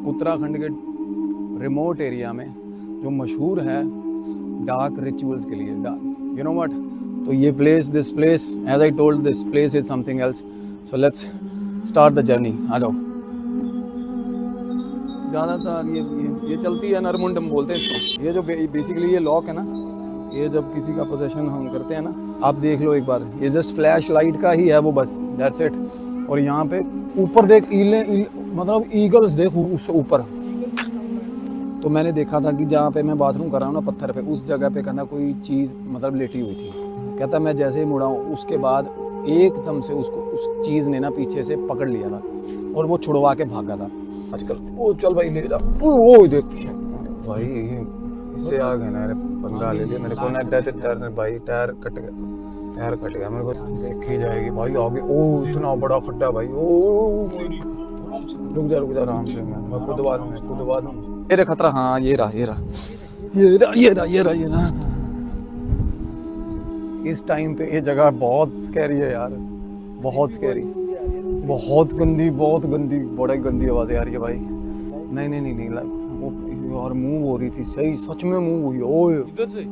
उत्तराखंड के remote area में जो मशहूर है डार्क रिचुअल्स के लिए। यू नो व्हाट, तो ये this place as I told, this place is something else. So let's start the journey. आ जाओ। ज़्यादातर ये चलती है, नरमुंडम बोलते हैं इसको। ये जो बेसिकली ये लॉक है ना, ये जब किसी का पोजेशन हम करते हैं ना, आप देख लो एक बार, ये जस्ट फ्लैश लाइट का ही है वो, बस दैट्स इट। और यहाँ पे ऊपर देख मतलब ईगल्स देख उस ऊपर। तो मैंने देखा था कि जहाँ पे मैं बाथरूम कर रहा हूँ ना, पत्थर पे, उस जगह पे कहना कोई चीज़ मतलब लेटी हुई थी। कहता मैं जैसे ही मुड़ा हूँ उसके बाद एकदम से उसको उस चीज़ ने ना पीछे से पकड़ लिया था और वो छुड़वा के भागा था। आजकल ओ चल भाई ले जा, ओ देख भाई इससे आ गए ना, पंगा ले लिया मेरे को ना। टायर भाई, टायर कट गया मेरे को। देखी जाएगी भाई आगे। ओ इतना बड़ा खड्डा भाई। ओ रुक जा आराम से, मैं कूदवा दूँ। ये रहा खतरा। हाँ ये रहा। इस टाइम पे ये जगह बहुत स्कैरी है यार, बहुत स्कैरी, बहुत गंदी बड़ी गंदी आवाज़ आ रही है भाई। नहीं वो और मूव हो रही थी, सही सच में मूव हुई। ओए इधर से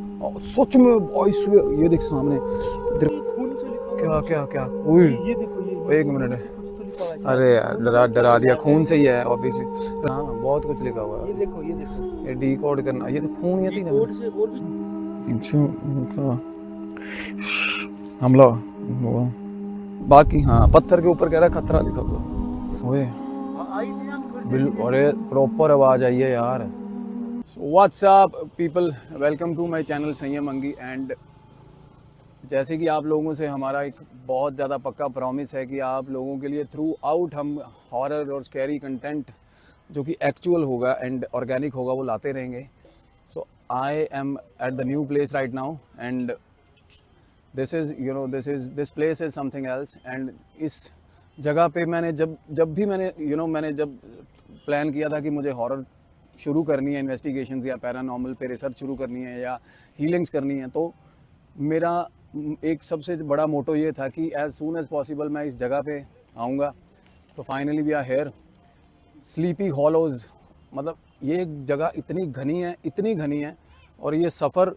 सच में आई स्वेयर, ये देख सामने इधर। क्या ओए ये देखो, ये एक मिनट है। अरे यार डरा दिया। खून से ही है ऑब्वियसली। हाँ बहुत कुछ लिखा हुआ है। ये देखो ये डिकोड करना। ये तो खून ये थी ना हमला हुआ। बाकी हाँ पत्थर के ऊपर कह रहा खतरा लिखा हुआ। ओए अरे प्रॉपर आवाज आई है यार। What's up people, welcome to my channel Sanyam Angi. And जैसे कि आप लोगों से हमारा एक बहुत ज़्यादा पक्का प्रॉमिस है कि आप लोगों के लिए थ्रू आउट हम हॉरर और स्कैरी कंटेंट जो कि एक्चुअल होगा एंड ऑर्गेनिक होगा वो लाते रहेंगे। So I am at the new place right now and this place is something else. And इस जगह पे मैंने जब प्लान किया था कि मुझे हॉरर शुरू करनी है, इन्वेस्टिगेशंस या पैरानॉर्मल पे रिसर्च शुरू करनी है या हीलिंग्स करनी है, तो मेरा एक सबसे बड़ा मोटो ये था कि एज़ सून एज़ पॉसिबल मैं इस जगह पे आऊँगा। तो finally we are here, Sleepy Hollows. मतलब ये जगह इतनी घनी है और ये सफ़र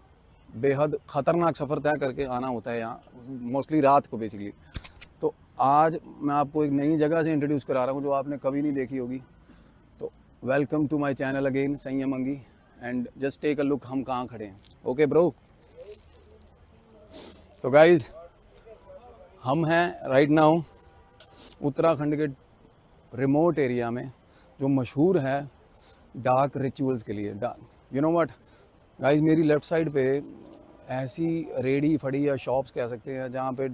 बेहद ख़तरनाक सफ़र तय करके आना होता है यहाँ, मोस्टली रात को बेसिकली। तो आज मैं आपको एक नई जगह से इंट्रोड्यूस करा रहा हूँ जो आपने कभी नहीं देखी होगी। तो welcome to my channel again Sanyam Angi and just take a look हम कहाँ खड़े हैं। Okay bro. तो गाइज हम हैं राइट नाउ उत्तराखंड के रिमोट एरिया में जो मशहूर है डार्क रिचुअल्स के लिए। यू नो व्हाट गाइज, मेरी लेफ़्ट साइड पे ऐसी रेडी फड़ी या शॉप्स कह सकते हैं जहाँ पे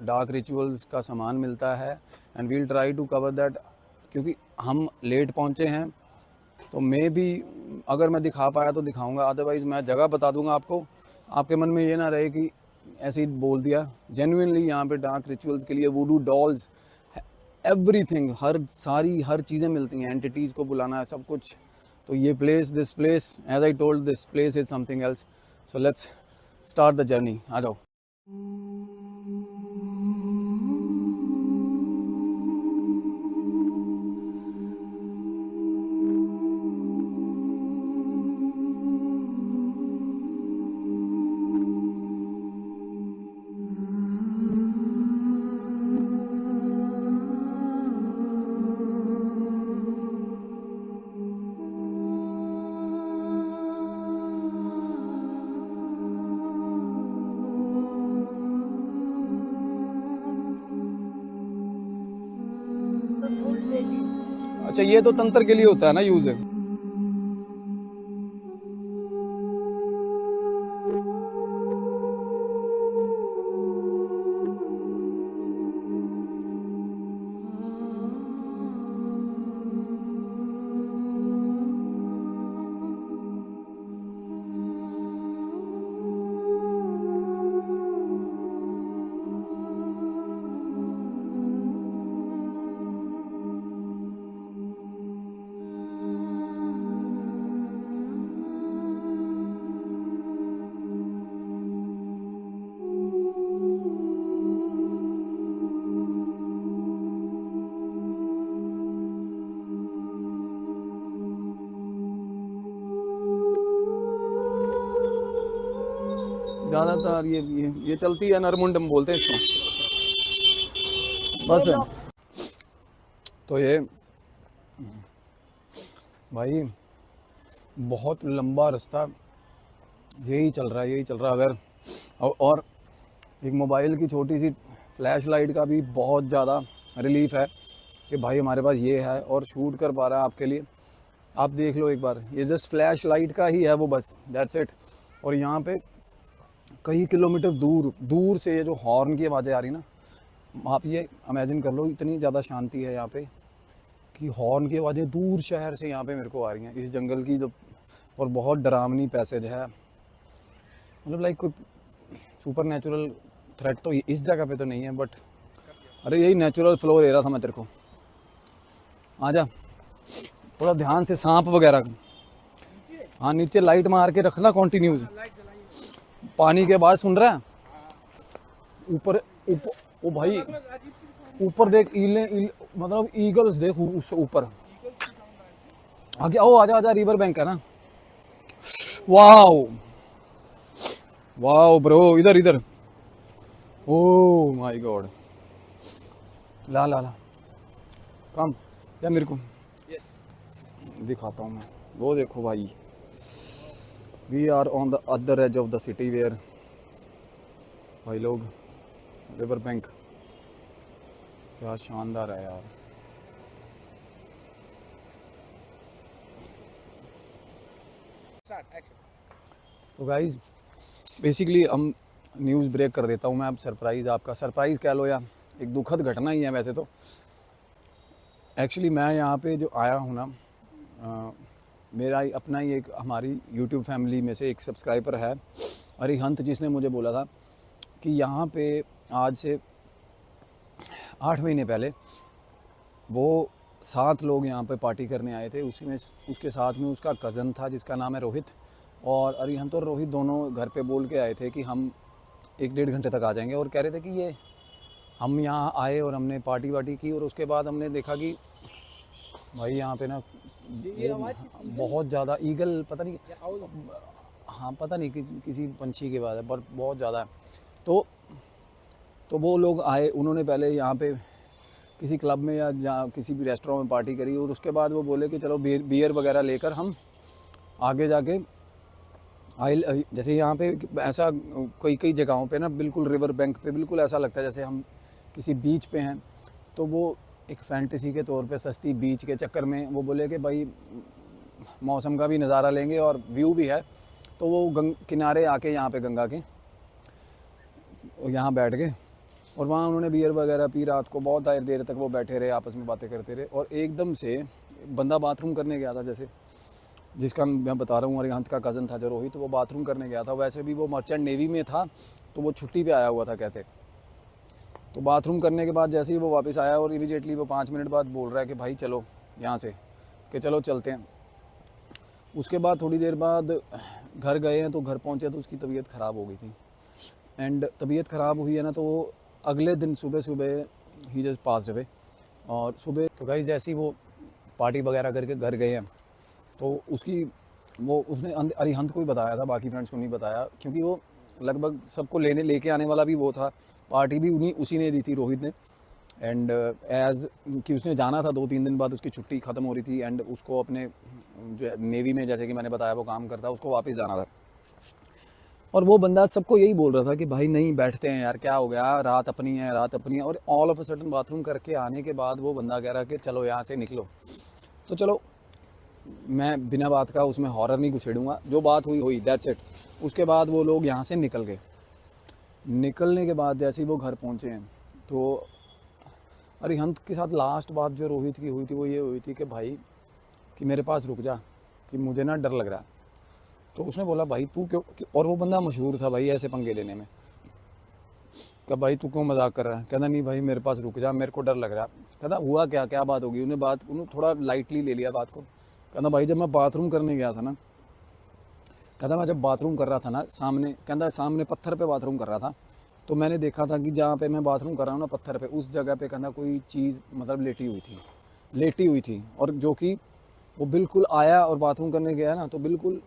डार्क रिचुअल्स का सामान मिलता है and we'll try to cover that. क्योंकि हम लेट पहुँचे हैं तो मे भी अगर मैं दिखा पाया तो दिखाऊंगा, अदरवाइज़ मैं जगह बता दूंगा आपको। आपके मन में ये ना रहे कि ऐसे ही बोल दिया। जेन्युइनली यहाँ पे डार्क रिचुअल्स के लिए वुडू डॉल्स, एवरीथिंग, हर चीज़ें मिलती हैं। एंटिटीज़ को बुलाना है, सब कुछ। तो ये this place as I told, this place is something else. So let's start the journey. आ जाओ। अच्छा ये तो तंत्र के लिए होता है ना यूज़ है। ज़्यादातर ये चलती है, नरमुंडम बोलते हैं इसको बस है। तो ये भाई बहुत लंबा रास्ता यही चल रहा है, यही चल रहा है। अगर और एक मोबाइल की छोटी सी फ्लैश लाइट का भी बहुत ज़्यादा रिलीफ है कि भाई हमारे पास ये है और शूट कर पा रहा है आपके लिए। आप देख लो एक बार, ये जस्ट फ्लैश लाइट का ही है वो बस, दैट्स इट। और यहाँ पे कई किलोमीटर दूर दूर से ये जो हॉर्न की आवाज़ें आ रही ना, आप ये इमेजिन कर लो, इतनी ज़्यादा शांति है यहाँ पे कि हॉर्न की आवाज़ें दूर शहर से यहाँ पे मेरे को आ रही हैं इस जंगल की जो। और बहुत डरावनी पैसेज है, मतलब लाइक कोई सुपर नेचुरल थ्रेट तो इस जगह पे तो नहीं है, बट अरे यही नेचुरल फ्लो ले रहा था मैं तेरे को। आजा थोड़ा ध्यान से, सांप वगैरह। हाँ नीचे लाइट मार के रखना कंटिन्यूज। पानी के आवाज सुन रहा है? ऊपर ओ भाई ऊपर देख, मतलब ईगल्स देख उससे ऊपर। आगे आओ, आजा आजा, रिवर बैंक है ना। वाओ वाओ ब्रो, इधर इधर, ओ माय गॉड। ला ला ला कम या मेरे को दिखाता हूँ मैं। वो देखो भाई, we are on the other edge of the city where भाई लोग, रिवर बैंक। क्या शानदार है यार। तो गाइज बेसिकली हम न्यूज़ ब्रेक कर देता हूँ मैं अब। सरप्राइज़, आपका सरप्राइज़ कह लो या एक दुखद घटना ही है वैसे तो। एक्चुअली मैं यहाँ पे जो आया हूँ ना, मेरा अपना ही एक, हमारी यूट्यूब फैमिली में से एक सब्सक्राइबर है अरिहंत, जिसने मुझे बोला था कि यहाँ पे आज से 8 महीने पहले वो 7 लोग यहाँ पे पार्टी करने आए थे। उसी में उसके साथ में उसका कज़न था जिसका नाम है रोहित। और अरिहंत और रोहित दोनों घर पे बोल के आए थे कि हम 1-1.5 घंटे तक आ जाएंगे। और कह रहे थे कि ये हम यहाँ आए और हमने पार्टी वार्टी की, और उसके बाद हमने देखा कि भाई यहाँ पे ना बहुत ज़्यादा ईगल, पता नहीं, हाँ पता नहीं किसी पंछी के बाद है, पर बहुत ज़्यादा है। तो वो लोग आए, उन्होंने पहले यहाँ पे किसी क्लब में या जहाँ किसी भी रेस्टोरेंट में पार्टी करी, और उसके बाद वो बोले कि चलो बियर वगैरह लेकर हम आगे जाके जैसे यहाँ पे ऐसा कई जगहों पे ना बिल्कुल रिवर बैंक पे बिल्कुल ऐसा लगता है जैसे हम किसी बीच पे हैं। तो वो एक फैंटेसी के तौर पे सस्ती बीच के चक्कर में वो बोले कि भाई मौसम का भी नज़ारा लेंगे और व्यू भी है। तो वो किनारे आके यहाँ पे गंगा के यहाँ बैठ गए, और वहाँ उन्होंने बियर वगैरह पी। रात को बहुत देर तक वो बैठे रहे, आपस में बातें करते रहे। और एकदम से बंदा बाथरूम करने गया था, जैसे जिसका मैं बता रहा हूँ अरिहंत का कज़न था जो रोहित, तो वो बाथरूम करने गया था। वैसे भी वो मर्चेंट नेवी में था, तो वो छुट्टी पे आया हुआ था कहते। तो बाथरूम करने के बाद जैसे ही वो वापस आया, और इमीडिएटली वो 5 मिनट बाद बोल रहा है कि भाई चलो यहाँ से, कि चलो चलते हैं। उसके बाद थोड़ी देर बाद घर गए हैं, तो घर पहुँचे तो उसकी तबीयत ख़राब हो गई थी। एंड तबीयत ख़राब हुई है ना, तो वो अगले दिन सुबह ही जस्ट पास अवे। और सुबह तो गाइस जैसे ही वो पार्टी वगैरह करके घर गए हैं, तो उसने अरिहंत को ही बताया था, बाकी फ्रेंड्स को नहीं बताया, क्योंकि वो लगभग सबको लेके आने वाला भी वो था। पार्टी भी उसी ने दी थी, रोहित ने। एंड एज कि उसने जाना था 2-3 दिन बाद, उसकी छुट्टी ख़त्म हो रही थी, एंड उसको अपने जो नेवी में, जैसे कि मैंने बताया वो काम करता, उसको वापस जाना था। और वो बंदा सबको यही बोल रहा था कि भाई नहीं बैठते हैं यार, क्या हो गया, रात अपनी है, रात अपनी है। और all of a sudden bathroom करके आने के बाद वो बंदा कह रहा कि चलो यहाँ से निकलो। तो चलो, मैं बिना बात का उसमें हॉरर नहीं घुसेड़ूंगा, जो बात हुई दैट्स इट। उसके बाद वो लोग यहाँ से निकल गए। निकलने के बाद जैसे ही वो घर पहुँचे हैं, तो अरिहंत के साथ लास्ट बात जो रोहित की हुई थी वो ये हुई थी कि भाई कि मेरे पास रुक जा, कि मुझे ना डर लग रहा है। तो उसने बोला भाई तू क्यों, और वो बंदा मशहूर था भाई ऐसे पंगे लेने में, कि भाई तू क्यों मजाक कर रहा है। कहता नहीं भाई मेरे पास रुक जा, मेरे को डर लग रहा है। कहता हुआ क्या बात होगी। उन्हें थोड़ा लाइटली ले लिया बात को। कहता भाई जब मैं बाथरूम करने गया था ना, कहता मैं जब बाथरूम कर रहा था ना, सामने पत्थर पे बाथरूम कर रहा था, तो मैंने देखा था कि जहाँ पे मैं बाथरूम कर रहा हूँ ना पत्थर पे, उस जगह पे कहता कोई चीज़ मतलब लेटी हुई थी। और जो कि वो बिल्कुल आया और बाथरूम करने गया ना, तो बिल्कुल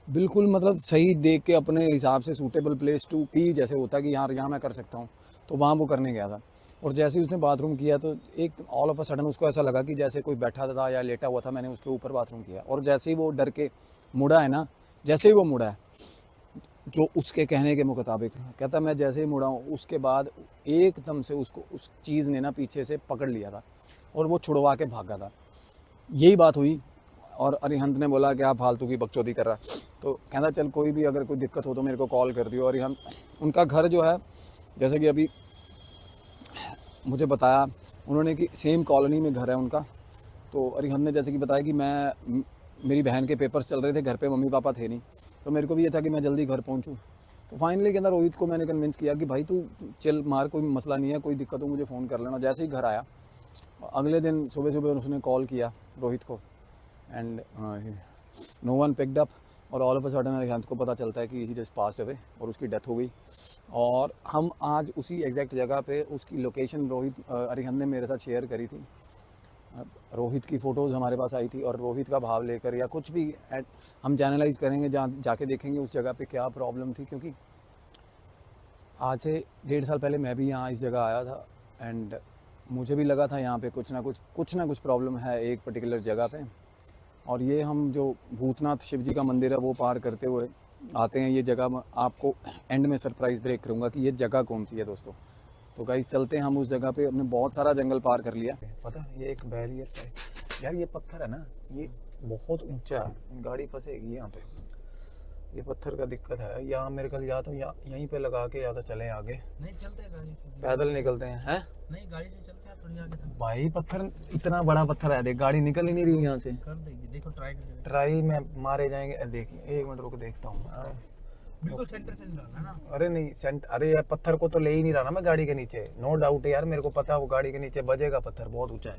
बिल्कुल मतलब सही देख के अपने हिसाब से सूटेबल प्लेस टू पी, जैसे होता है कि यहाँ मैं कर सकता हूँ, तो वहाँ वो करने गया था। और जैसे ही उसने बाथरूम किया तो एक ऑल ऑफ अ सडन उसको ऐसा लगा कि जैसे कोई बैठा था या लेटा हुआ था, मैंने उसके ऊपर बाथरूम किया। और जैसे ही वो डर के मुड़ा है ना, जैसे ही वो मुड़ा है, जो उसके कहने के मुताबिक कहता, मैं जैसे ही मुड़ा हूँ उसके बाद एकदम से उसको उस चीज़ ने ना पीछे से पकड़ लिया था और वो छुड़वा के भागा था। यही बात हुई। और अरिहंत ने बोला कि आप फालतू की बकचोदी कर रहा, तो कहना चल कोई भी अगर कोई दिक्कत हो तो मेरे को कॉल कर दियो। अरिहंत, उनका घर जो है, जैसे कि अभी मुझे बताया उन्होंने कि सेम कॉलोनी में घर है उनका। तो अरिहंत ने जैसे कि बताया कि मेरी बहन के पेपर्स चल रहे थे, घर पे मम्मी पापा थे नहीं, तो मेरे को भी ये था कि मैं जल्दी घर पहुंचूं। तो फाइनली के अंदर रोहित को मैंने कन्विंस किया कि भाई तू चल मार, कोई मसला नहीं है, कोई दिक्कत हो मुझे फ़ोन कर लेना। जैसे ही घर आया, अगले दिन सुबह सुबह उसने कॉल किया रोहित को, and no one picked up. और all of a sudden Arihant को पता चलता है कि ही जस्ट पास्ड अवे और उसकी डेथ हो गई। और हम आज उसी एग्जैक्ट जगह पे, उसकी लोकेशन अरिहंत ने मेरे साथ शेयर करी थी। रोहित की फ़ोटोज़ हमारे पास आई थी और रोहित का भाव लेकर या कुछ भी हम चैनलाइज करेंगे, जहाँ जाके देखेंगे उस जगह पे क्या प्रॉब्लम थी। क्योंकि आज से 1.5 साल पहले मैं भी यहाँ इस जगह आया था, एंड मुझे भी लगा था यहाँ पे कुछ ना कुछ प्रॉब्लम है एक पर्टिकुलर जगह पे। और ये हम जो भूतनाथ शिव जी का मंदिर है वो पार करते हुए आते हैं ये जगह। मैं आपको एंड में सरप्राइज़ ब्रेक करूँगा कि ये जगह कौन सी है दोस्तों। तो गाइस चलते हैं हम उस जगह पे। हमने बहुत सारा जंगल पार कर लिया, पता है ये एक बैरियर है यार, ये पत्थर है ना, ये बहुत ऊंचा है, गाड़ी फंसेगी यहाँ पे। ये पत्थर का दिक्कत है यहाँ मेरे ख्याल, या तो यहीं पे लगा के या तो चलें आगे, नहीं चलते हैं गाड़ी से, पैदल निकलते हैं। नहीं गाड़ी से चलते हैं थोड़ी आगे तक। भाई पत्थर इतना बड़ा पत्थर है, देख गाड़ी निकल ही नहीं रही यहाँ से। कर देगी, देखो ट्राई में मारे जाएंगे। देखिए 1 मिनट रुक देखता हूँ। बिल्कुल सेंटर से नहीं रहना ना। अरे नहीं अरे यार पत्थर को तो ले ही नहीं रहा ना मैं गाड़ी के नीचे, नो डाउट है यार, मेरे को पता है वो गाड़ी के नीचे बजेगा, पत्थर बहुत ऊंचा है।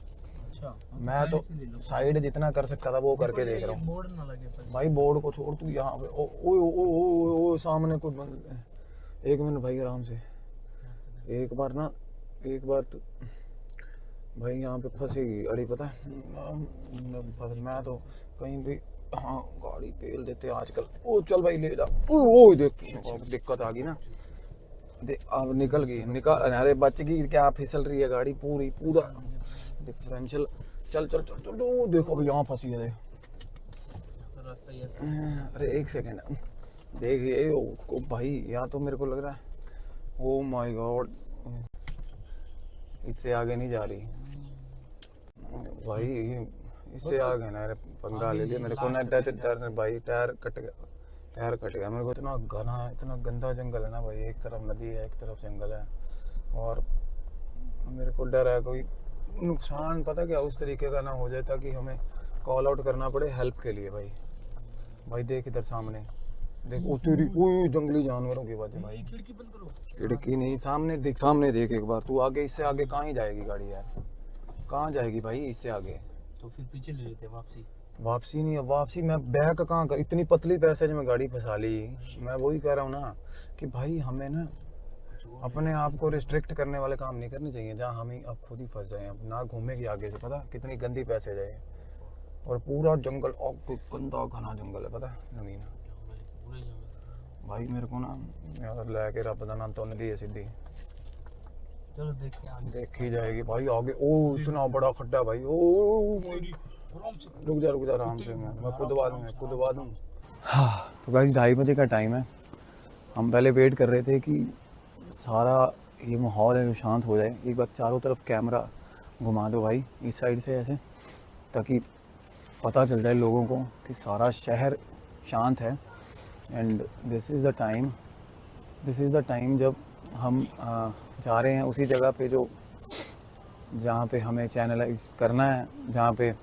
अच्छा, मैं तो साइड जितना कर सकता था वो करके देख रहा हूँ। बोर्ड ना लगे पर। भाई बोर्ड को छोड़, तू यहाँ पे ओ सामने कोई एक मिनट भाई आराम से। एक बार तो भाई यहाँ पे फंसेगी गाड़ी, पता है मैं तो कहीं भी, हाँ गाड़ी पेल देते आजकल। ओ चल भाई ले जा। ओ देख दिक्कत आ गई ना, अब निकल गई, अरे बच गई क्या, फिसल रही है गाड़ी पूरा डिफरेंशियल। चल ओ देखो अभी यहाँ फंसी है, अरे 1 सेकेंड देखिए भाई, यहाँ तो मेरे को लग रहा है ओ माय गॉड इससे आगे नहीं जा रही भाई, इससे आगे ना, अरे पंगा ले लिया मेरे को ना, डर भाई, टायर कट गया मेरे को। इतना घना इतना गंदा जंगल है ना भाई, एक तरफ नदी है एक तरफ जंगल है, और मेरे को डर है कोई नुकसान पता क्या उस तरीके का ना हो जाए ताकि हमें कॉल आउट करना पड़े हेल्प के लिए। भाई देख इधर सामने देख, ओ तेरी ओ जंगली जानवरों की वजह। भाई खिड़की बंद करो। खिड़की नहीं, सामने देख एक बार तू, आगे इससे आगे कहाँ ही जाएगी गाड़ी यार, कहाँ जाएगी भाई इससे आगे। तो फिर पीछे ले लेते वापसी नहीं है, वापसी मैं बैक कहाँ कर, इतनी पतली पैसेज में गाड़ी फंसा ली। मैं वही कह रहा हूँ ना कि भाई हमें ना अपने आप को रिस्ट्रिक्ट करने वाले काम नहीं करने चाहिए जहाँ हम ही अब खुद ही फंस जाए। अब ना घूमेगी आगे से, पता कितनी गंदी पैसेज है, और पूरा जंगल और गंदा घना जंगल है, पता जमीन भाई। मेरे को ना यार लेके रब का नाम तो नदी है सीधी, चलो देखी जाएगी भाई आगे। ओ इतना बड़ा खड्डा भाई, ओ रुक जा आराम से, मैं खुदवा दूँ। हाँ तो भाई 2:30 बजे का टाइम है, हम पहले वेट कर रहे थे कि सारा ये माहौल है जो शांत हो जाए। एक बार चारों तरफ कैमरा घुमा दो भाई इस साइड से ऐसे, ताकि पता चल जाए लोगों को कि सारा शहर शांत है। And this is the time जब हम जा रहे हैं उसी जगह पे जहाँ पे हमें चैनलाइज करना है, जहाँ पे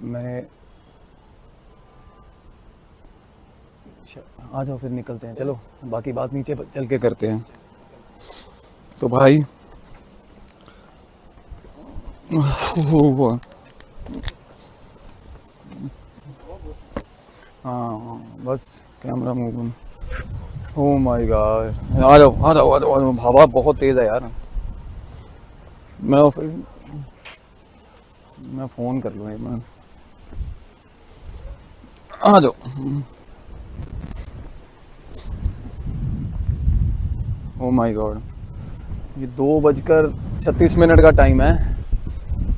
मैंने आ जाओ फिर निकलते हैं, चलो बाकी बात नीचे चल के करते हैं। तो भाई हाँ बस camera move. Oh my god, आ जाओ, हवा बहुत तेज़ है यार। मैं फ़ोन कर लूँ एक मिनट। आ जाओ। ओ माय गॉड, ये 2:36 का टाइम है।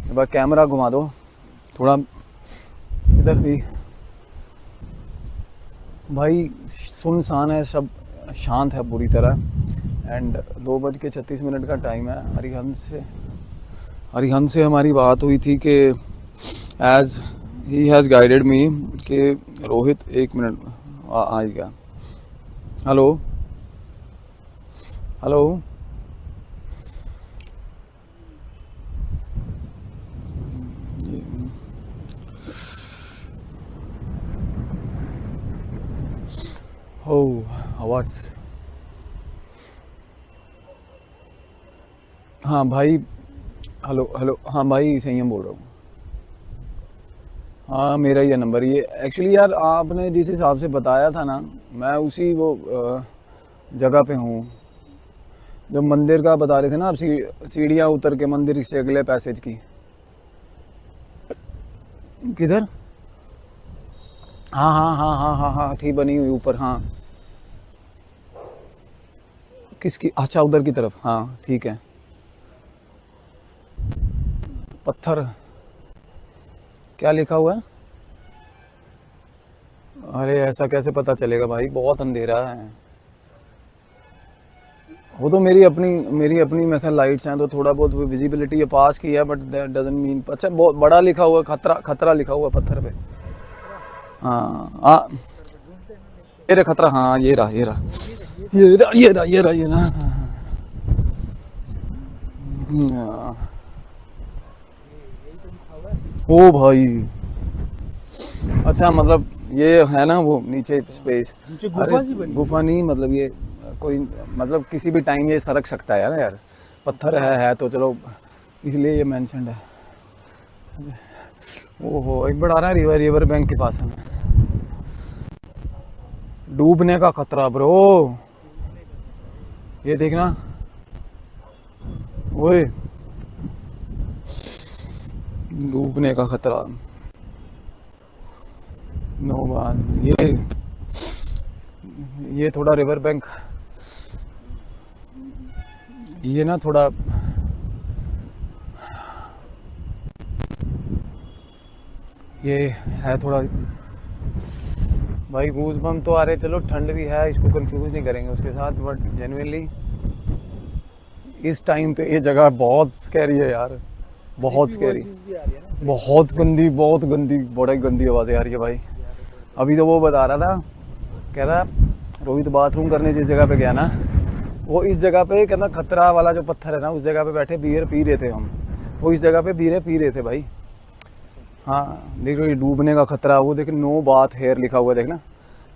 एक बार कैमरा घुमा दो थोड़ा इधर भी। भाई सुनसान है, सब शांत है पूरी तरह। एंड 2:36 का टाइम है। हरिहंस से हमारी बात हुई थी कि as he has guided me कि रोहित 1 मिनट आएगा। Hello hello, oh what's. हाँ भाई, हेलो हेलो, हाँ भाई सही हम बोल रहा हूँ। हाँ मेरा ही है नंबर ये। एक्चुअली यार आपने जिस हिसाब से बताया था ना, मैं उसी वो जगह पे हूँ जो मंदिर का बता रहे थे ना आप, सीढ़ियाँ उतर के मंदिर से अगले पैसेज की। किधर? हाँ हाँ हाँ हाँ हाँ हाँ, थी बनी हुई ऊपर। हाँ किसकी? अच्छा उधर की तरफ, हाँ ठीक है। पत्थर क्या लिखा हुआ है? अरे ऐसा कैसे पता चलेगा भाई, बहुत अंधेरा है। वो तो मेरी अपनी मैं ख्याल लाइट्स हैं तो थोड़ा बहुत विजिबिलिटी ये पास की है, बट दैट डजंट मीन। अच्छा बहुत बड़ा लिखा हुआ है, खतरा खतरा लिखा हुआ है पत्थर पे। हाँ ये रहा खतरा, हाँ ये रहा ये रहा ये रहा ये रहा ये रहा ये रहा। हाँ। ओ भाई, अच्छा मतलब ये है ना वो नीचे स्पेस। नीचे अरे गुफा सी बनी गुफा नहीं, मतलब ये कोई, मतलब किसी भी टाइम ये सरक सकता है ना यार। पत्थर है तो चलो इसलिए ये मेंशन्ड है। ओहो, एक बड़ा आ रहा है रिवर बैंक के पास है। डूबने का खतरा ब्रो, ये देखना। ओए डूबने का खतरा। नो बात, ये थोड़ा रिवर बैंक, ये ना थोड़ा ये है थोड़ा। भाई गूज बम तो आ रहे, चलो ठंड भी है, इसको कंफ्यूज नहीं करेंगे उसके साथ, बट जेन्युइनली इस टाइम पे ये जगह बहुत स्कैरी है यार, बहुत स्कैरी, भी आ रही है ना। बहुत गंदी बड़ी गंदी आवाज़ें आ रही है भाई। अभी तो वो बता रहा था, कह रहा रोहित बाथरूम करने जिस जगह पे गया ना, वो इस जगह पे कहना खतरा वाला जो पत्थर है ना, उस जगह पे बैठे बियर पी रहे थे हम। वो इस जगह पे बियर पी रहे थे भाई। हाँ देख लो ये डूबने का खतरा, वो देख नो बाथ हेयर लिखा हुआ है देखना।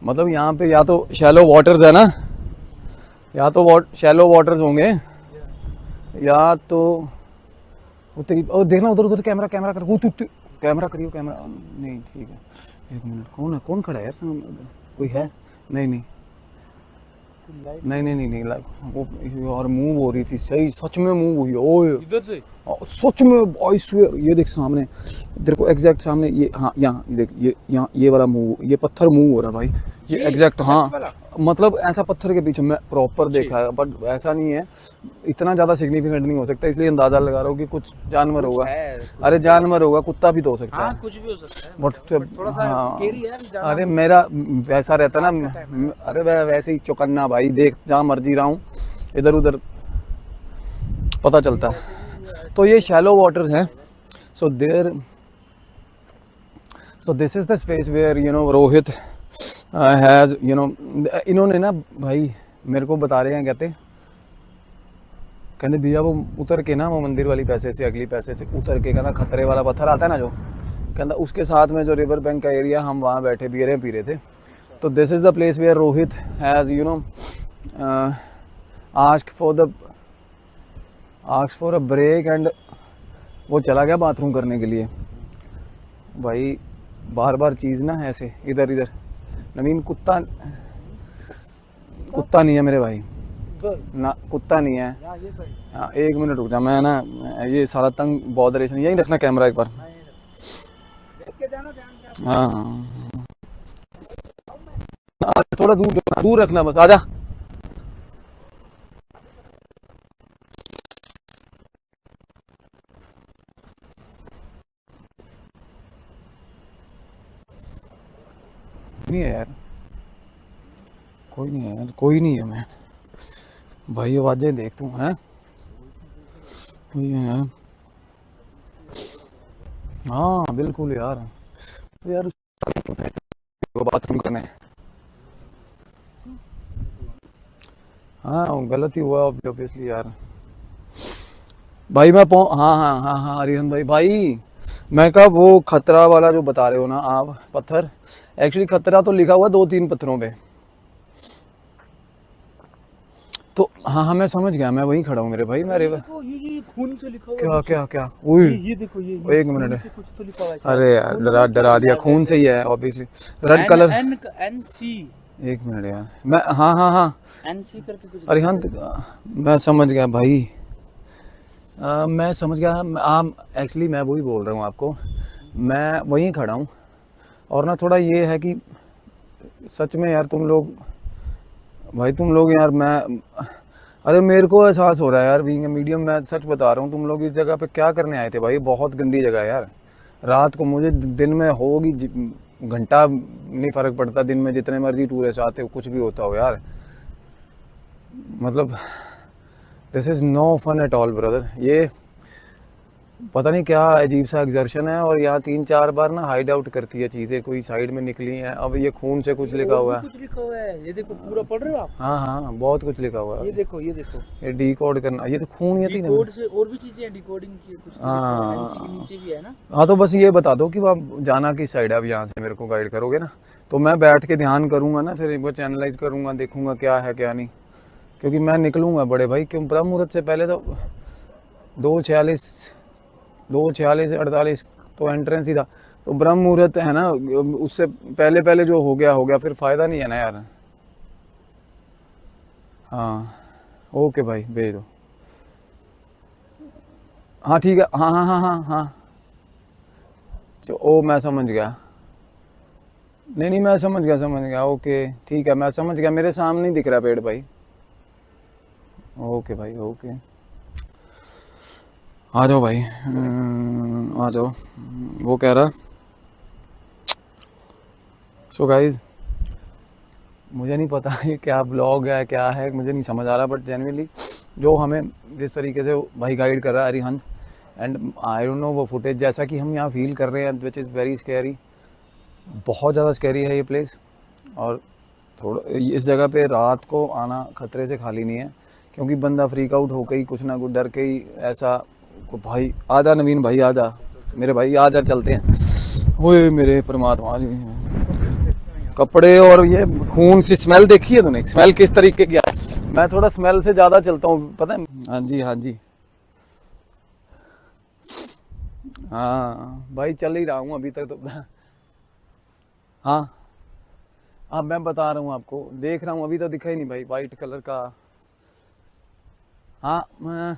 मतलब यहाँ पे या तो शैलो वाटर्स है ना, या तो शैलो वाटर्स होंगे, या तो वो तेरी ओ देखना उधर उधर कैमरा कैमरा कर, वो तू कैमरा करियो कैमरा। नहीं ठीक है, 1 मिनट, कौन खड़ा है यार सामने? कोई है? नहीं नहीं नहीं नहीं नहीं नहीं वो और मूव हो रही थी, सही सच में मूव हुई। ओए इधर से सच में आई स्वेयर, ये देख सामने तेरे को एग्जैक्ट सामने ये, हाँ यहाँ ये देख, ये यहाँ ये वाला मूव, ये पत्थर मूव हो रहा भाई, ये एग्जैक्ट। हाँ मतलब ऐसा पत्थर के पीछे मैं प्रॉपर देखा है, बट ऐसा नहीं है, इतना ज़्यादा सिग्निफिकेंट नहीं हो सकता, इसलिए अंदाजा लगा रहा हूँ कि कुछ जानवर होगा। अरे जानवर होगा, कुत्ता भी तो हो सकता हाँ है। कुछ भी हो सकता है, बट थोड़ा सा हाँ, स्केरी है जाना। अरे मेरा वैसा रहता ना, अरे वैसे ही चौकन्ना भाई, देख जहाँ मर्जी रहा हूँ, इधर उधर पता चलता है। तो ये शैलो वाटर्स हैं। So this is the space where you know Rohit has you know, इन्होंने ना भाई मेरे को बता रहे हैं, कहते भैया वो उतर के ना, वो मंदिर वाली पैसे से अगली पैसे से उतर के, कहना खतरे वाला पत्थर आता है ना जो, कहता उसके साथ में जो रिवर बैंक का एरिया, हम वहाँ बैठे बियरें पी रहे थे। तो this is the place where Rohit has you know ask for a break, and वो चला गया बाथरूम करने के लिए। भाई बार बार चीज़ ना ऐसे इधर इधर। नवीन कुत्ता नहीं है मेरे भाई, ना कुत्ता नहीं है। ये सही हाँ 1 मिनट रुक जा, मैं ना ये सारा तंग बॉदरेशन, यहीं रखना कैमरा एक बार। देख के जाना ध्यान से। हाँ थोड़ा दूर रखना बस, आजा। नहीं है यार, कोई नहीं है यार, कोई नहीं है। मैं भाई आवाजें देख तू है, कोई है यार। हाँ बिल्कुल यार, तो यार वो बाथरूम करने। हाँ गलत ही हुआ ऑब्वियसली यार। भाई मैं हाँ हाँ हाँ हाँ हरिहन भाई, मैं कहा वो खतरा वाला जो बता रहे हो ना आप, पत्थर, एक्चुअली खतरा तो लिखा हुआ 2-3 पत्थरों पे। तो हाँ हाँ मैं समझ गया, मैं वहीं खड़ा हूँ मेरे भाई, मेरे देखो ये खून से लिखा हुआ है क्या नीचे। क्या क्या, उई ये देखो ये एक खून मिनट से है। कुछ तो लिखा हुआ है शायद। अरे यार खून डरा से डरा दिया, क्या खून से ही है ऑब्वियसली, रेड एन कलर। एन एन सी एक मिनट यार, मैं हाँ हाँ हाँ एन सी करके कुछ अरे लिखा हाँ है। मैं समझ गया भाई। मैं समझ गया, आप एक्चुअली मैं वही बोल रहा हूँ आपको, मैं वहीं खड़ा हूँ। और ना थोड़ा ये है कि सच में यार तुम लोग, भाई तुम लोग यार, मैं अरे मेरे को एहसास हो रहा है यार, बीइंग ए मीडियम, मैं सच बता रहा हूँ, तुम लोग इस जगह पे क्या करने आए थे भाई? बहुत गंदी जगह है यार। रात को मुझे दिन में होगी घंटा नहीं फर्क पड़ता, दिन में जितने मर्जी टूरिस्ट आते हो, कुछ भी होता हो यार, मतलब this is no fun at all brother. ये पता नहीं क्या अजीब सा एग्जर्शन है, और यहाँ 3-4 बार ना हाइड आउट करती है चीज़ें, कोई साइड में निकली हैं। अब ये खून से कुछ लिखा और भी हुआ है। कुछ लिखा हुआ है, ये देखो पूरा पढ़ रहे हो आप? हाँ हाँ बहुत कुछ लिखा हुआ ये है। देखो ये देखो, ये डी कोड करना, ये तो खून ये थी ना। डिकोड से और भी चीजें हैं, डिकोडिंग की कुछ तो लिखा हुआ है, एनसी के हाँ नीचे भी है ना। हाँ, तो बस ये बता दो कि आप जाना किस साइड है, अब यहाँ से मेरे को गाइड करोगे ना, तो मैं बैठ के ध्यान करूँगा ना, फिर एक बार चैनलाइज करूँगा, देखूँगा क्या है क्या नहीं। क्योंकि मैं निकलूँगा बड़े भाई, क्यों ब्रह्म मुहूर्त से पहले तो 2:46 2:46 तो एंट्रेंस ही था। तो ब्रह्म मुहूर्त है ना, उससे पहले पहले जो हो गया, फिर फ़ायदा नहीं है ना यार। हाँ ओके भाई भेज दो। हाँ ठीक है, हाँ हाँ हाँ हाँ हाँ, ओ मैं समझ गया। नहीं नहीं मैं समझ गया ओके ठीक है, मैं समझ गया, मेरे सामने ही दिख रहा है पेड़ भाई। ओके भाई ओके, आ जाओ भाई, आ जाओ। वो कह रहा, सो गाइज मुझे नहीं पता ये क्या ब्लॉग है क्या है, मुझे नहीं समझ आ रहा, बट जेन्युइनली जो हमें जिस तरीके से भाई गाइड कर रहा है Arihant, and I don't know वो फुटेज जैसा कि हम यहाँ फील कर रहे हैं, विच इज़ वेरी स्कैरी, बहुत ज़्यादा स्कैरी है ये प्लेस। और थोड़ा इस जगह पे रात को आना खतरे से खाली नहीं है, क्योंकि बंदा फ्रीक आउट होकर ही कुछ ना कुछ डर के ही ऐसा भाई। आजा नवीन भाई, आजा मेरे भाई, आजा चलते हैं। ओए मेरे परमात्मा जी, कपड़े और ये खून सी स्मेल देखी है तूने? स्मेल किस तरीके की है? मैं थोड़ा स्मेल से ज़्यादा चलता हूँ पता है। हाँ जी हाँ जी, हाँ भाई चल ही रहा हूँ अभी तक तो। हाँ हाँ मैं बता रहा हूँ आपको, देख रहा हूँ, अभी तो दिखा ही नहीं भाई वाइट कलर का। हाँ मैं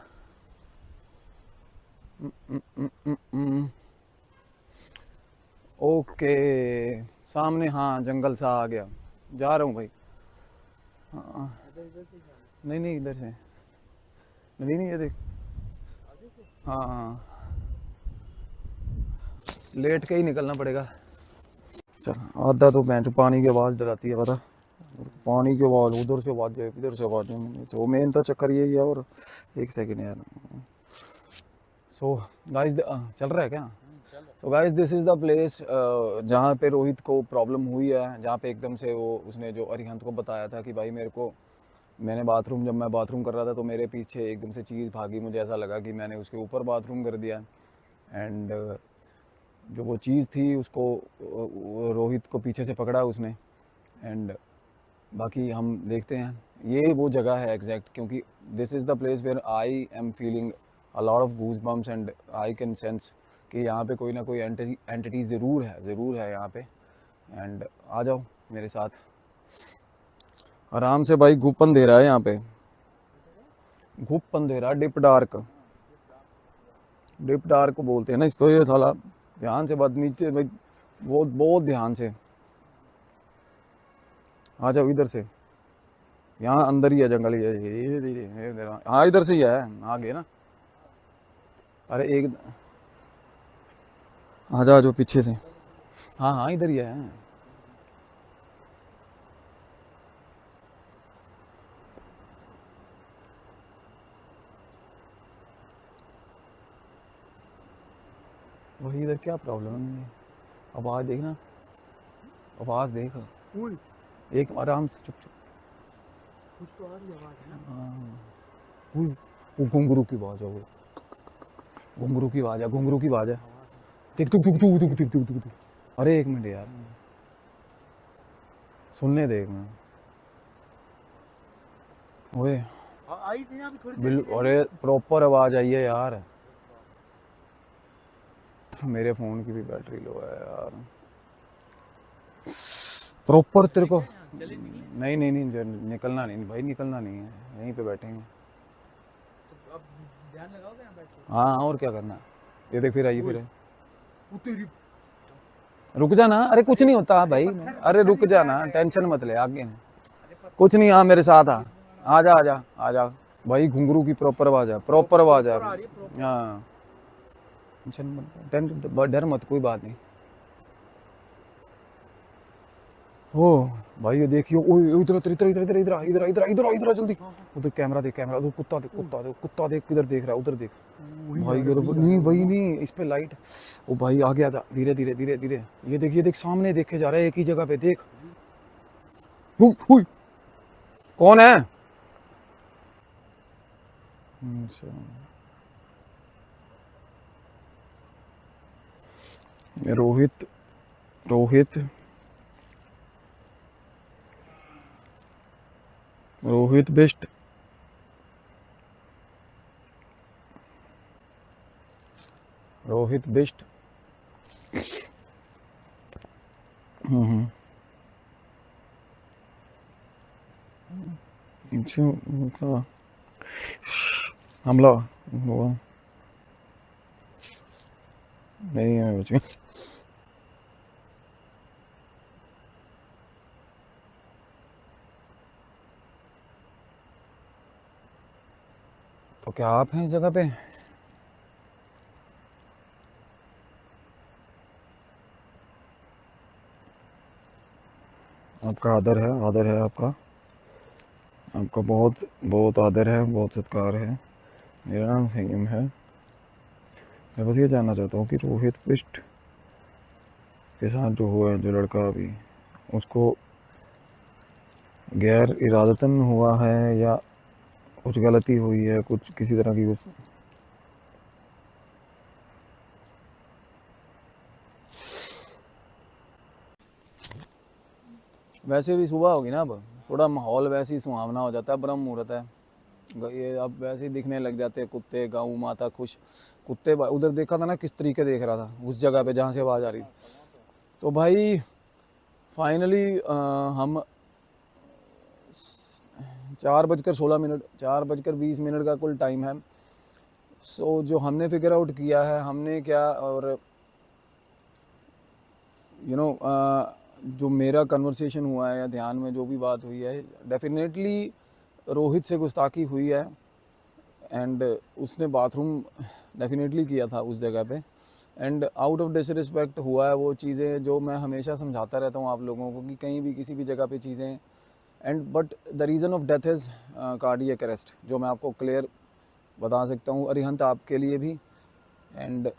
ओके, सामने हाँ जंगल सा आ गया, जा रहा हूँ भाई। हाँ नहीं नहीं इधर से नवीन ये देख। हाँ हाँ लेट के ही निकलना पड़ेगा। चल आधा तो बेंच पानी की आवाज़ डराती है पता, पानी की आवाज़, उधर से आवाज़ इधर से आवाज़, तो मेन तो चक्कर यही है। और एक सेकेंड यार, सो गाइस चल रहा है क्या? तो guys this is the place जहाँ पे रोहित को प्रॉब्लम हुई है, जहाँ पे एकदम से वो उसने जो अरिहंत को बताया था कि भाई मेरे को, मैंने बाथरूम, जब मैं बाथरूम कर रहा था तो मेरे पीछे एकदम से चीज़ भागी, मुझे ऐसा लगा कि मैंने उसके ऊपर बाथरूम कर दिया। एंड जो वो चीज़ थी उसको रोहित को पीछे से पकड़ा उसने। एंड बाकी हम देखते हैं, ये वो जगह है एग्जैक्ट, क्योंकि this is the place where I am feeling a lot of goosebumps, and I can sense कि यहाँ पे कोई ना कोई एंटिटी ज़रूर है यहाँ पे। एंड आ जाओ मेरे साथ, आराम से भाई, घुप अंधेरा है यहाँ पे, घुप अंधेरा, डिप डार्क बोलते हैं ना इसको। ये साला ध्यान से बात नीचे भाई, बहुत बहुत ध्यान से। आ जाओ इधर से, यहाँ अंदर ही है जंगल, हाँ इधर से ही है, आगे ना। अरे एक आ जाओ पीछे से, हाँ हाँ इधर ही है। वही इधर क्या प्रॉब्लम है, आवाज़ देखना, आवाज़ देख, ओए, एक आराम से चुप चुप। कुछ तो आ रही आवाज है ना। हाँ, वो घुंघरू की आवाज़ है, वो घुंघरू की आवाज़ है, घुंघरू की आवाज़ है। देख टुक टुक टुक टुक टुक टुक टुक टुक। अरे एक मिनट यार, सुनने दे एक मिनट। ओए आई थी ना अभी थोड़ी देर बिल, पहले। अरे प्रॉपर आवाज़ आई है यार। मेरे फ़ोन की भी बैटरी लो है यार, प्रॉपर तेरे को। चले निकले नहीं नहीं नहीं, निकलना नहीं भाई, निकलना नहीं है, यहीं पे बैठेंगे। तो अब ध्यान लगाओगे यहाँ बैठ के। हाँ और क्या करना है। ये देख फिर आई, फिर आई। तेरी रुक जा ना, अरे कुछ नहीं होता भाई, अरे रुक जा ना, टेंशन मत ले, आगे कुछ नहीं, हाँ मेरे साथ आ, आ जा आ जा आ जा भाई। घुंघरू की प्रॉपर आवाज़ है, प्रॉपर आवाज़ है। आ रही है proper। हाँ टेंशन मत, टेंशन डर मत, कोई बात नहीं। ओ भाई ये देखियो, ओए इधर इधर इधर इधर इधर इधर इधर इधर इधर इधर जल्दी। उधर कैमरा देख, कैमरा, उधर कुत्ता देख, कुत्ता देख, कुत्ता देख किधर देख रहा है, उधर देख भाई। ये नहीं वही नहीं, इस पे लाइट। ओ भाई आगे आ जा, धीरे धीरे धीरे धीरे। ये देख, ये देख सामने देखे जा रहा है, एक ही जगह पे देख। हुई, कौन है? अच्छा रोहित, रोहित, रोहित बेस्ट, रोहित बेस्ट। हम्म, अच्छा उनका हमला हुआ नहीं है मुझे। तो क्या आप हैं इस जगह पे? आपका आदर है, आदर है आपका, आपका बहुत बहुत आदर है, बहुत सत्कार है। मेरा नाम फहीम है। मैं बस ये जानना चाहता हूँ कि रोहित बिष्ट के साथ जो हुआ है, जो लड़का अभी, उसको गैर इरादतन हुआ है या कुछ गलती हुई है, कुछ किसी तरह की कुछ? वैसे भी सुबह होगी ना, अब थोड़ा माहौल वैसे ही सुहावना हो जाता है, ब्रह्म मुहूर्त है, ये अब वैसे ही दिखने लग जाते हैं कुत्ते, गऊ माता खुश। कुत्ते उधर देखा था ना किस तरीके देख रहा था उस जगह पे जहाँ से आवाज़ आ रही। तो भाई फाइनली हम 4:16, 4:20 का कुल टाइम है। सो जो हमने फिगर आउट किया है, हमने क्या, और जो मेरा कन्वर्सेशन हुआ है या ध्यान में जो भी बात हुई है, डेफिनेटली रोहित से गुस्ताखी हुई है। एंड उसने बाथरूम डेफिनेटली किया था उस जगह पे, एंड आउट ऑफ डिसरिस्पेक्ट हुआ है। वो चीज़ें जो मैं हमेशा समझाता रहता हूँ आप लोगों को कि कहीं भी किसी भी जगह पे चीज़ें, and but the reason of death is cardiac arrest, जो मैं आपको क्लियर बता सकता हूँ अरिहंत आपके लिए भी। एंड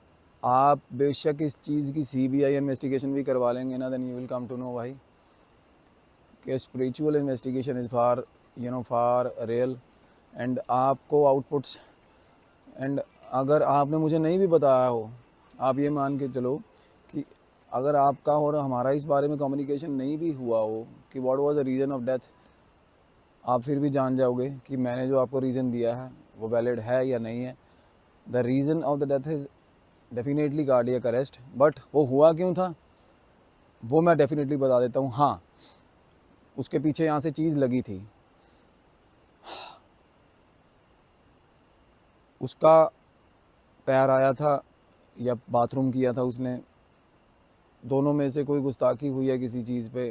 आप बेशक इस चीज़ की CBI इन्वेस्टिगेशन भी करवा लेंगे ना, then you will come to know भाई कि spiritual investigation is for for real. And आपको आउटपुट्स, एंड अगर आपने मुझे नहीं भी बताया हो, आप ये मान के चलो कि अगर आपका और हमारा इस बारे में कम्युनिकेशन नहीं भी हुआ हो कि what was the reason of death, आप फिर भी जान जाओगे कि मैंने जो आपको रीज़न दिया है वो वैलिड है या नहीं है। The reason of the death is definitely cardiac arrest, but वो हुआ क्यों था वो मैं डेफिनेटली बता देता हूँ। हाँ, उसके पीछे यहाँ से चीज़ लगी थी, उसका पैर आया था या बाथरूम किया था उसने, दोनों में से कोई गुस्ताखी हुई है किसी चीज़ पे,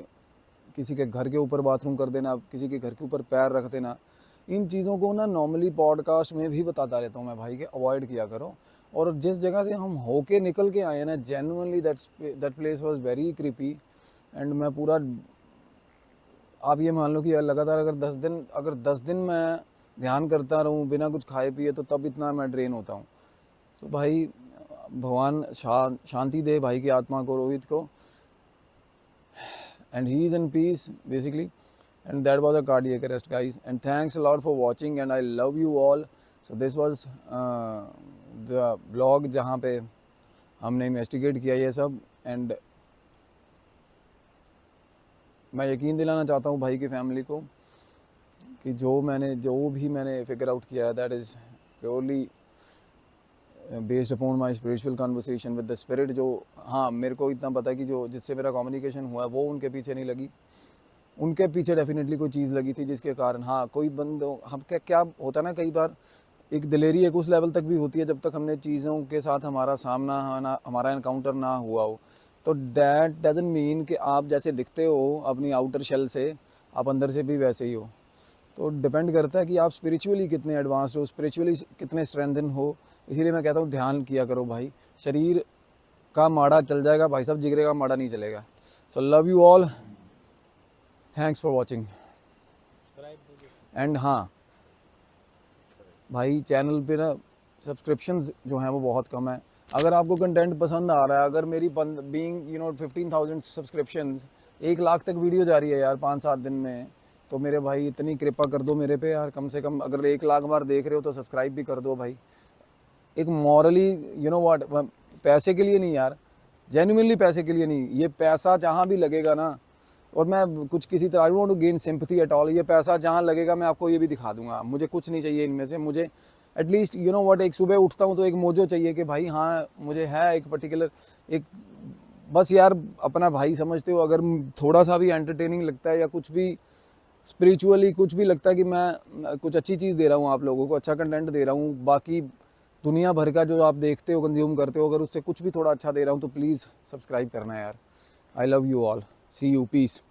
किसी के घर के ऊपर बाथरूम कर देना, किसी के घर के ऊपर पैर रख देना, इन चीज़ों को ना नॉर्मली पॉडकास्ट में भी बताता रहता हूँ मैं भाई, कि अवॉइड किया करो। और जिस जगह से हम होके निकल के आए ना, genuinely that place was very creepy. And मैं पूरा, आप ये मान लो कि लगातार अगर 10 दिन मैं ध्यान करता रहूँ बिना कुछ खाए पिए, तो तब इतना मैं ड्रेन होता हूँ। तो भाई भगवान शांति दे भाई की आत्मा को, रोहित को, and he is in peace basically. And that was a cardiac arrest, guys. And thanks a lot for watching, and I love you all. So this was the vlog जहाँ पे हमने इन्वेस्टिगेट किया ये सब। एंड मैं यकीन दिलाना चाहता हूँ भाई की फैमिली को कि जो भी मैंने फिगर आउट किया है, that is purely based upon my spiritual conversation with the spirit. जो हाँ, मेरे को इतना पता है कि जो जिससे मेरा कम्युनिकेशन हुआ है वो उनके पीछे नहीं लगी, उनके पीछे डेफिनेटली कोई चीज़ लगी थी जिसके कारण, हाँ, कोई हम क्या होता है ना, कई बार एक दिलेरी एक उस लेवल तक भी होती है जब तक हमने चीज़ों के साथ हमारा हमारा एनकाउंटर ना हुआ हो। तो दैट डजंट मीन कि आप जैसे दिखते हो अपनी आउटर शेल से, आप अंदर से भी वैसे ही हो। तो डिपेंड करता है कि आप स्पिरिचुअली कितने एडवांस्ड हो, स्पिरिचुअली कितने स्ट्रेंथन हो। इसीलिए मैं कहता हूँ ध्यान किया करो भाई, शरीर का माड़ा चल जाएगा भाई साहब, जिगरे का माड़ा नहीं चलेगा। So love you all, thanks for watching. And हाँ भाई, चैनल पे ना सब्सक्रिप्शंस जो हैं वो बहुत कम है। अगर आपको कंटेंट पसंद आ रहा है, अगर मेरी बीइंग 15,000 सब्सक्रिप्शंस, 1 लाख तक वीडियो जा रही है यार 5-7 दिन में, तो मेरे भाई इतनी कृपा कर दो मेरे पे यार। कम से कम अगर 1 लाख बार देख रहे हो तो सब्सक्राइब भी कर दो भाई। एक मॉरली व्हाट, पैसे के लिए नहीं यार, जेन्युइनली पैसे के लिए नहीं। ये पैसा जहाँ भी लगेगा ना, और मैं कुछ किसी तरह I want to gain sympathy at all, ये पैसा जहाँ लगेगा मैं आपको ये भी दिखा दूंगा। मुझे कुछ नहीं चाहिए इनमें से, मुझे एटलीस्ट व्हाट, एक सुबह उठता हूँ तो एक मोजो चाहिए कि भाई हाँ मुझे है एक पर्टिकुलर, एक बस यार अपना भाई समझते हो। अगर थोड़ा सा भी एंटरटेनिंग लगता है या कुछ भी स्पिरिचुअली कुछ भी लगता है कि मैं कुछ अच्छी चीज़ दे रहा हूँ आप लोगों को, अच्छा कंटेंट दे रहा हूँ, बाकी दुनिया भर का जो आप देखते हो कंज्यूम करते हो, अगर उससे कुछ भी थोड़ा अच्छा दे रहा हूँ तो प्लीज़ सब्सक्राइब करना है यार। I love you all, see you, piece.